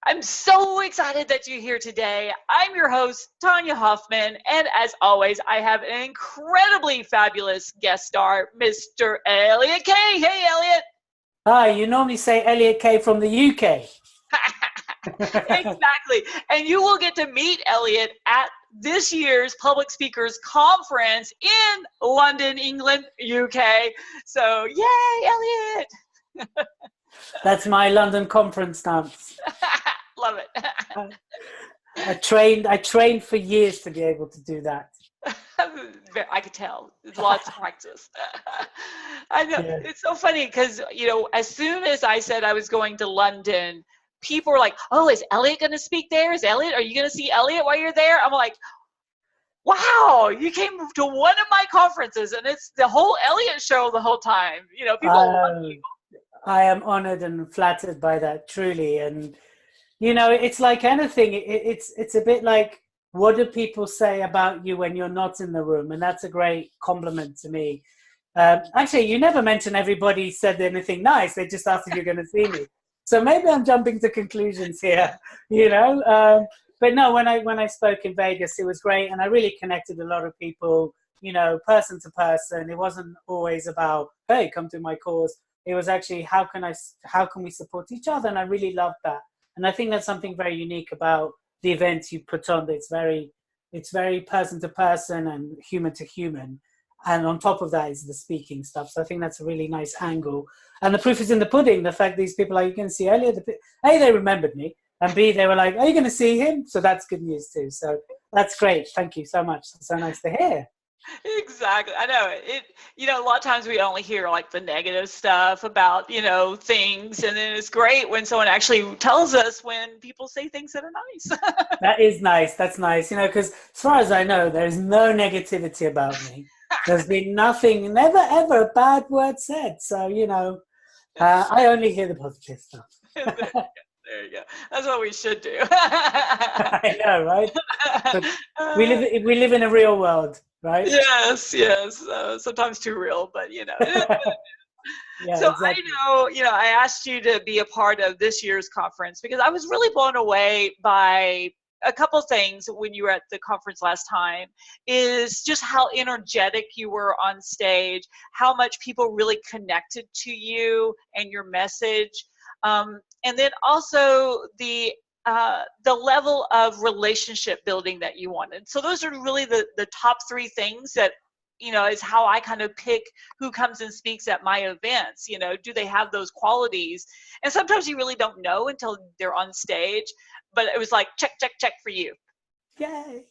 I'm so excited that you're here today. I'm your host, Tonya Hofmann, and as always, I have an incredibly fabulous guest star, Mr. Elliot Kay. Hey, Elliot. Hi, you normally say Elliot Kay from the UK. Exactly. And you will get to meet Elliot at this year's Public Speakers Conference in London, England, UK. So, yay, Elliot. That's my London conference dance. Love it. I trained for years to be able to do that. I could tell. Lots of practice. I know. Yeah. It's so funny because, as soon as I said I was going to London, people were like, oh, is Elliot going to speak there? Are you going to see Elliot while you're there? I'm like, wow, you came to one of my conferences and it's the whole Elliot show the whole time. People love you. I am honored and flattered by that, truly. And, it's like anything. It's a bit like, what do people say about you when you're not in the room? And that's a great compliment to me. Actually, you never mention everybody said anything nice. They just asked if you're going to see me. So maybe I'm jumping to conclusions here, But no, when I spoke in Vegas, it was great. And I really connected a lot of people, person to person. It wasn't always about, hey, come to my course. It was actually, how can we support each other? And I really loved that. And I think that's something very unique about the events you put on. It's very person to person and human to human. And on top of that is the speaking stuff. So I think that's a really nice angle. And the proof is in the pudding. The fact these people, like you can see earlier, A, they remembered me. And B, they were like, are you going to see him? So that's good news too. So that's great. Thank you so much. It's so nice to hear. Exactly. I know it. A lot of times we only hear like the negative stuff about, things. And then it's great when someone actually tells us when people say things that are nice. That is nice. That's nice. Because as far as I know, there's no negativity about me. There's been nothing, never ever a bad word said. So, I only hear the positive stuff. There you go. That's what we should do. I know, right? But we live in a real world, right? Yes. Sometimes too real, but Yeah, so exactly. I asked you to be a part of this year's conference because I was really blown away by a couple things when you were at the conference last time, is just how energetic you were on stage, how much people really connected to you and your message. And then also the level of relationship building that you wanted. So those are really the top three things that, is how I kind of pick who comes and speaks at my events. Do they have those qualities? And sometimes you really don't know until they're on stage, but it was like, check, check, check for you. Yay.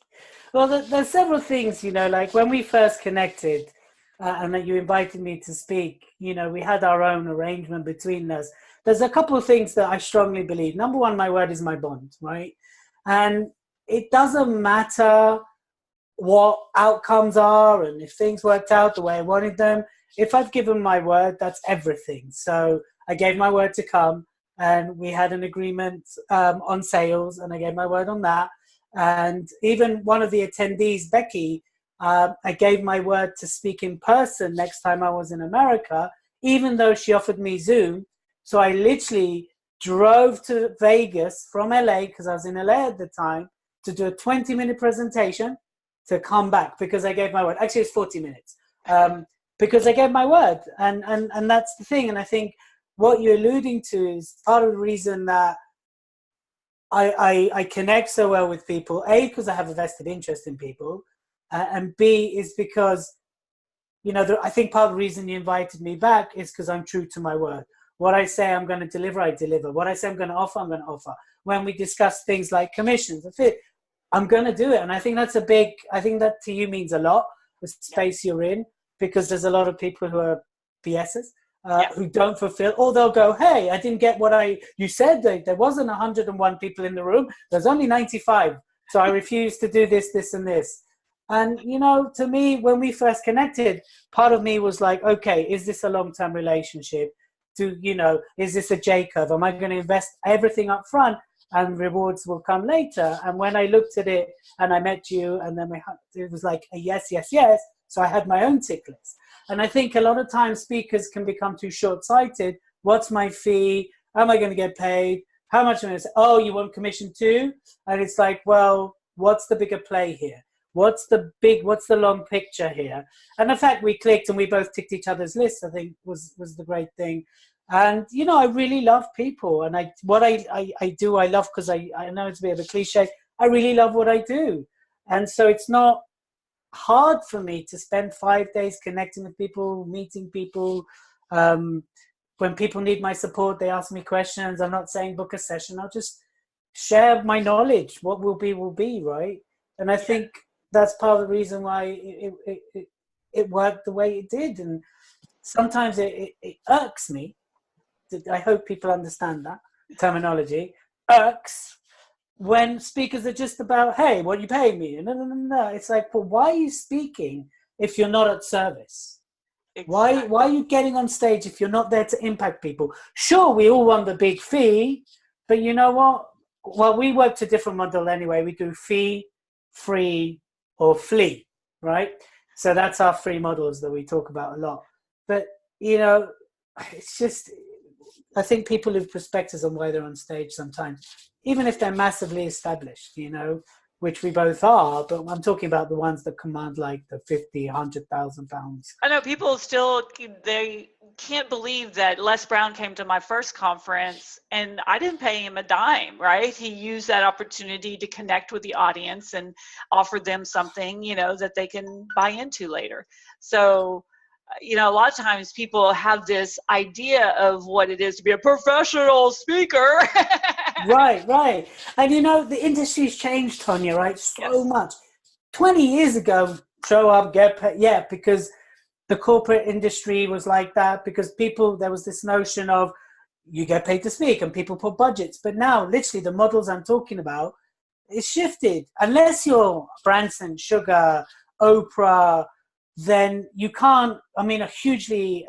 Well, there's several things, like when we first connected and that you invited me to speak, we had our own arrangement between us. There's a couple of things that I strongly believe. Number one, my word is my bond, right? And it doesn't matter what outcomes are and if things worked out the way I wanted them. If I've given my word, that's everything. So I gave my word to come and we had an agreement on sales and I gave my word on that. And even one of the attendees, Becky, I gave my word to speak in person next time I was in America, even though she offered me Zoom. So I literally drove to Vegas from LA, because I was in LA at the time, to do a 20-minute presentation to come back because I gave my word. Actually, it's 40 minutes because I gave my word. And that's the thing. And I think what you're alluding to is part of the reason that I connect so well with people. A, because I have a vested interest in people. And B, is because, I think part of the reason you invited me back is because I'm true to my word. What I say I'm going to deliver, I deliver. What I say I'm going to offer, I'm going to offer. When we discuss things like commissions, I'm going to do it. And I think that's I think that to you means a lot, the space you're in, because there's a lot of people who are BSers, who don't fulfill, or they'll go, hey, I didn't get what you said. There wasn't 101 people in the room. There's only 95. So I refuse to do this, this, and this. And, to me, when we first connected, part of me was like, okay, is this a long-term relationship? Is this a J curve? Am I going to invest everything up front and rewards will come later? And when I looked at it and I met you and then it was like a yes, yes, yes. So I had my own tick list. And I think a lot of times speakers can become too short-sighted. What's my fee? Am I going to get paid? How much am I going to say? Oh, you want commission too? And it's like, well, what's the bigger play here? What's the long picture here? And the fact we clicked and we both ticked each other's lists, I think was the great thing. And, you know, I really love people. And I do, I love, because I know it's a bit of a cliche, I really love what I do. And so it's not hard for me to spend 5 days connecting with people, meeting people. When people need my support, they ask me questions. I'm not saying book a session. I'll just share my knowledge. What will be, right? And I think that's part of the reason why it worked the way it did. And sometimes it irks me. I hope people understand that terminology. Irks when speakers are just about, hey, what are you paying me? No. It's like, well, why are you speaking if you're not at service? Exactly. Why are you getting on stage if you're not there to impact people? Sure, we all want the big fee, but you know what? Well, we work to a different model anyway. We do fee, free, or flee, right? So that's our free models that we talk about a lot. But, you know, it's just, I think people have perspectives on why they're on stage sometimes, even if they're massively established, you know, which we both are, but I'm talking about the ones that command like the 50, 100,000 pounds. I know people still, they can't believe that Les Brown came to my first conference and I didn't pay him a dime, right? He used that opportunity to connect with the audience and offer them something, you know, that they can buy into later. So, you know, a lot of times people have this idea of what it is to be a professional speaker. Right. And, you know, the industry's changed, Tonya, right? So much. 20 years ago, show up, get paid. Yeah, because the corporate industry was like that, because there was this notion of you get paid to speak and people put budgets. But now, literally, the models I'm talking about, it's shifted. Unless you're Branson, Sugar, Oprah, then you can't. I mean, a hugely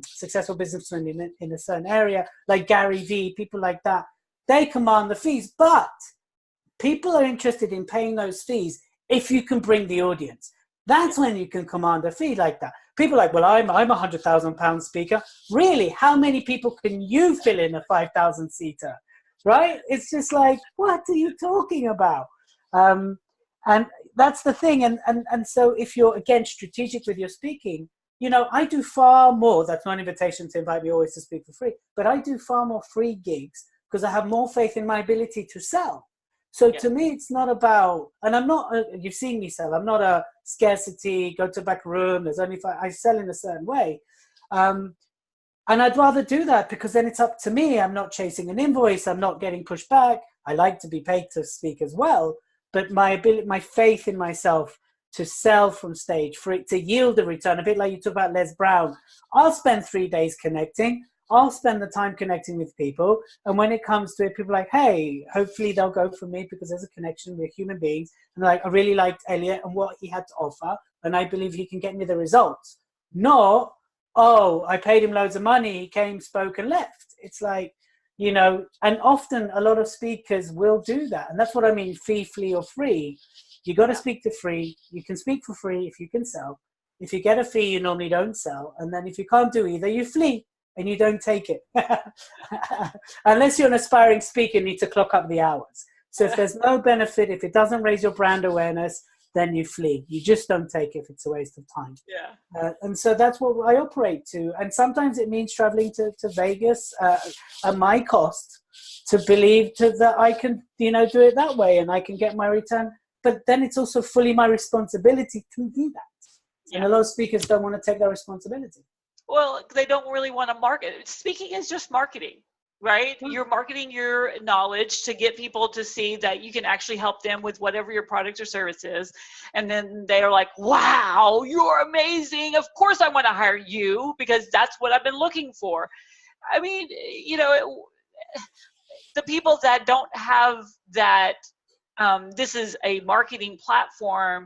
successful businessman in a certain area, like Gary Vee, people like that, they command the fees. But people are interested in paying those fees if you can bring the audience. That's when you can command a fee like that. People are like, well, I'm a £100,000 speaker. Really? How many people can you fill in a 5,000 seater? Right? It's just like, what are you talking about? And that's the thing. And so if you're, again, strategic with your speaking, you know, I do far more. That's not an invitation to invite me always to speak for free, but I do far more free gigs because I have more faith in my ability to sell. So to me, it's not about, and I'm not, you've seen me sell, I'm not a scarcity, go to the back room, there's only five, I sell in a certain way. And I'd rather do that because then it's up to me. I'm not chasing an invoice, I'm not getting pushed back. I like to be paid to speak as well, but my ability, my faith in myself to sell from stage, for it to yield a return, a bit like you talk about Les Brown. I'll spend 3 days connecting. I'll spend the time connecting with people. And when it comes to it, people are like, hey, hopefully they'll go for me because there's a connection with human beings. And like, I really liked Elliot and what he had to offer. And I believe he can get me the results. Not, oh, I paid him loads of money. He came, spoke and left. It's like, you know, and often a lot of speakers will do that. And that's what I mean, fee, flee or free. You got to speak to free. You can speak for free if you can sell. If you get a fee, you normally don't sell. And then if you can't do either, you flee. And you don't take it. Unless you're an aspiring speaker, you need to clock up the hours. So if there's no benefit, if it doesn't raise your brand awareness, then you flee. You just don't take it if it's a waste of time. Yeah. And so that's what I operate to. And sometimes it means traveling to Vegas at my cost to believe that I can, you know, do it that way and I can get my return. But then it's also fully my responsibility to do that. Yeah. And a lot of speakers don't want to take that responsibility. Well, they don't really want to market. Speaking is just marketing, right? Mm-hmm. You're marketing your knowledge to get people to see that you can actually help them with whatever your product or service is. And then they're like, wow, you're amazing. Of course I want to hire you because that's what I've been looking for. I mean, you know, the people that don't have that, this is a marketing platform,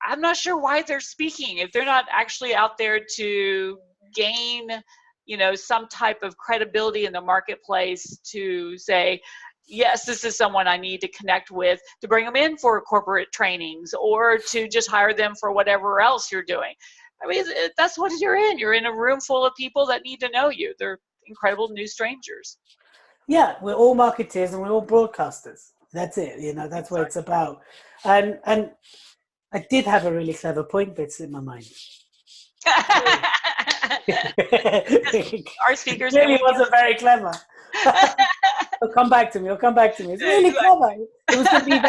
I'm not sure why they're speaking. If they're not actually out there to gain, you know, some type of credibility in the marketplace to say, yes, this is someone I need to connect with to bring them in for corporate trainings or to just hire them for whatever else you're doing. I mean, that's what you're in. You're in a room full of people that need to know you. They're incredible new strangers. Yeah, we're all marketeers and we're all broadcasters. That's it. You know, that's what it's about. And I did have a really clever point that's in my mind. Our speakers Really wasn't very clever. It'll come back to me. It's really clever. It was going to be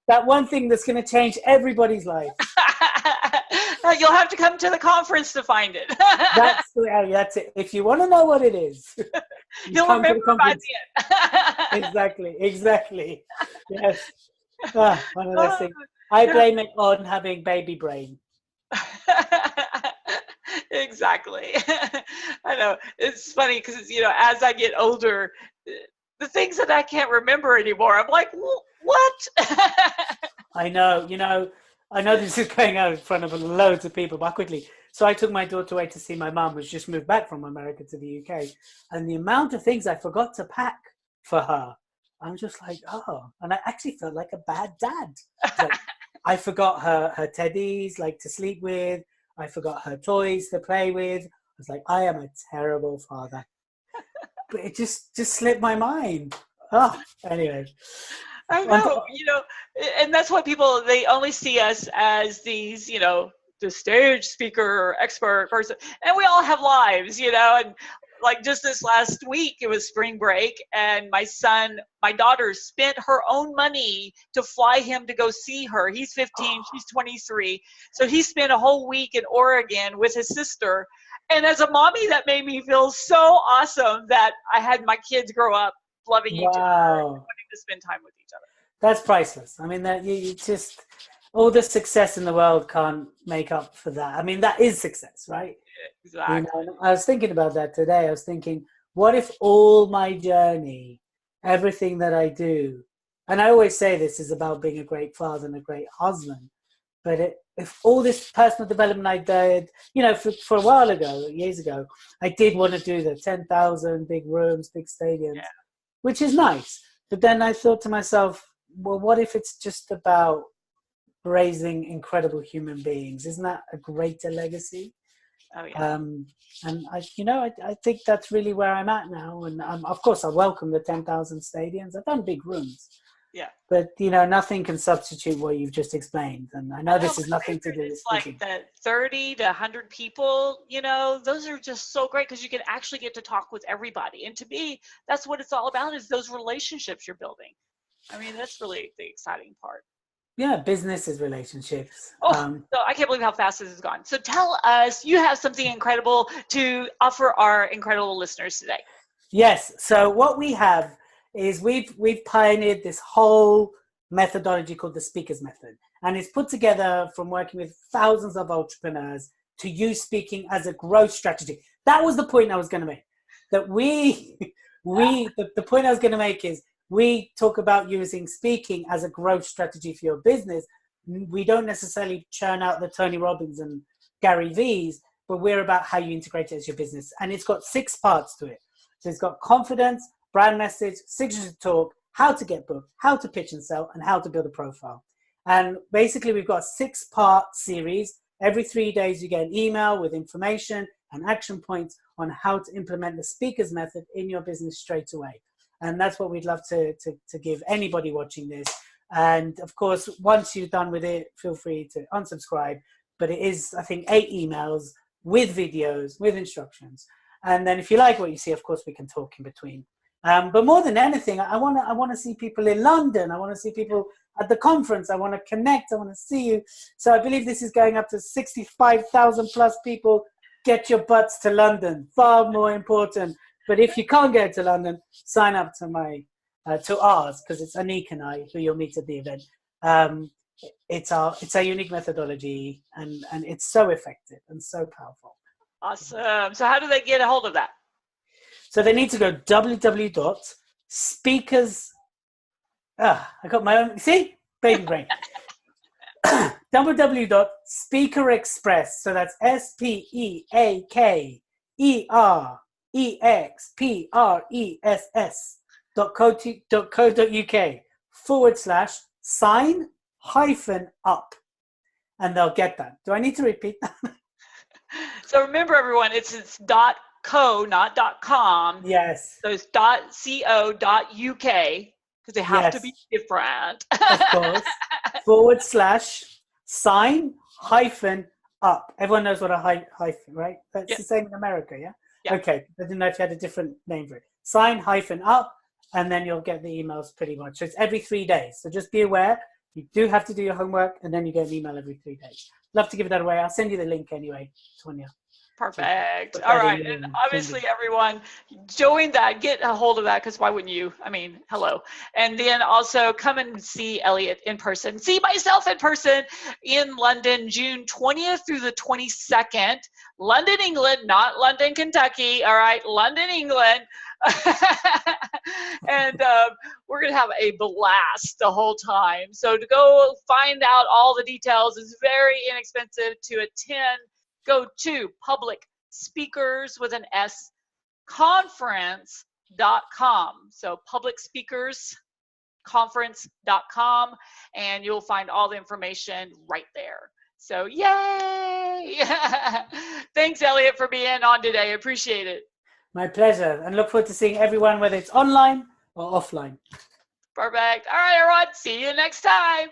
that one thing that's going to change everybody's life. You'll have to come to the conference to find it. That's it. If you want to know what it is, you'll come remember to the conference. By the end. Exactly. Yes. One of those things. I blame it on having baby brain. Exactly. I know. It's funny because, you know, as I get older, the things that I can't remember anymore, I'm like, what? I know. You know, I know this is going out in front of loads of people, but quickly. So I took my daughter away to see my mum, who's just moved back from America to the UK. And the amount of things I forgot to pack for her, I'm just like, oh. And I actually felt like a bad dad. Like, I forgot her teddies, like, to sleep with. I forgot her toys to play with. I was like, I am a terrible father. But it just slipped my mind. Oh, anyway. I know, you know, and that's why people, they only see us as these, you know, the stage speaker or expert person. And we all have lives, you know, and like just this last week, it was spring break, and my daughter spent her own money to fly him to go see her. He's 15, she's 23. So he spent a whole week in Oregon with his sister. And as a mommy, that made me feel so awesome that I had my kids grow up loving each other and wanting to spend time with each other. That's priceless. I mean, that you just, all the success in the world can't make up for that. I mean, that is success, right? Exactly. You know, I was thinking about that today. I was thinking, what if all my journey, everything that I do, and I always say this is about being a great father and a great husband, but if all this personal development I did, you know, for a while ago, years ago, I did want to do the 10,000 big rooms, big stadiums, which is nice. But then I thought to myself, well, what if it's just about raising incredible human beings? Isn't that a greater legacy? Oh, yeah. And I think that's really where I'm at now. And of course, I welcome the 10,000 stadiums. I've done big rooms. Yeah. But, you know, nothing can substitute what you've just explained. And I know this is nothing to do with speaking. Like the 30 to 100 people, you know, those are just so great because you can actually get to talk with everybody. And to me, that's what it's all about, is those relationships you're building. I mean, that's really the exciting part. Yeah, business is relationships. So I can't believe how fast this has gone. So tell us, you have something incredible to offer our incredible listeners today. Yes. So what we have is we've pioneered this whole methodology called the Speaker's Method. And it's put together from working with thousands of entrepreneurs to use speaking as a growth strategy. That was the point I was going to make. That the point I was going to make is, we talk about using speaking as a growth strategy for your business. We don't necessarily churn out the Tony Robbins and Gary V's, but we're about how you integrate it as your business. And it's got 6 parts to it. So it's got confidence, brand message, signature to talk, how to get booked, how to pitch and sell, and how to build a profile. And basically, we've got a 6-part series. Every 3 days, you get an email with information and action points on how to implement the Speaker's Method in your business straight away. And that's what we'd love to give anybody watching this. And of course, once you're done with it, feel free to unsubscribe. But it is, I think, 8 emails with videos, with instructions. And then if you like what you see, of course, we can talk in between. But more than anything, I want to see people in London. I want to see people at the conference. I want to connect. I want to see you. So I believe this is going up to 65,000 plus people. Get your butts to London. Far more important. But if you can't get to London, sign up to ours, because it's Anik and I who you'll meet at the event. It's our unique methodology, and it's so effective and so powerful. Awesome. So how do they get a hold of that? So they need to go www.speakers. I got my own. See, baby brain. www.speakerexpress. So that's speakerexpress.co.uk/sign-up, and they'll get that. Do I need to repeat that? So remember, everyone, it's .co, not .com. Yes. So it's .co.uk, because they have to Yes. be different. Of course. / sign hyphen up. Everyone knows what a hyphen, right? That's Yeah. the same in America, yeah? Yeah. Okay. I didn't know if you had a different name for it. Sign hyphen up, and then you'll get the emails pretty much. So it's every 3 days. So just be aware, you do have to do your homework, and then you get an email every 3 days. Love to give that away. I'll send you the link anyway, Tonya. Perfect. All right. And obviously, everyone, join that, get a hold of that, because why wouldn't you? I mean, hello. And then also come and see Elliot in person. See myself in person in London, June 20th through the 22nd. London, England, not London, Kentucky. All right. London, England. And we're going to have a blast the whole time. So to go find out all the details, is very inexpensive to attend. Go to Public Speakers with an S conference.com. So Public Speakers conference.com, and you'll find all the information right there. So yay! Thanks, Elliot, for being on today. Appreciate it. My pleasure, and look forward to seeing everyone, whether it's online or offline. Perfect. All right, everyone. See you next time.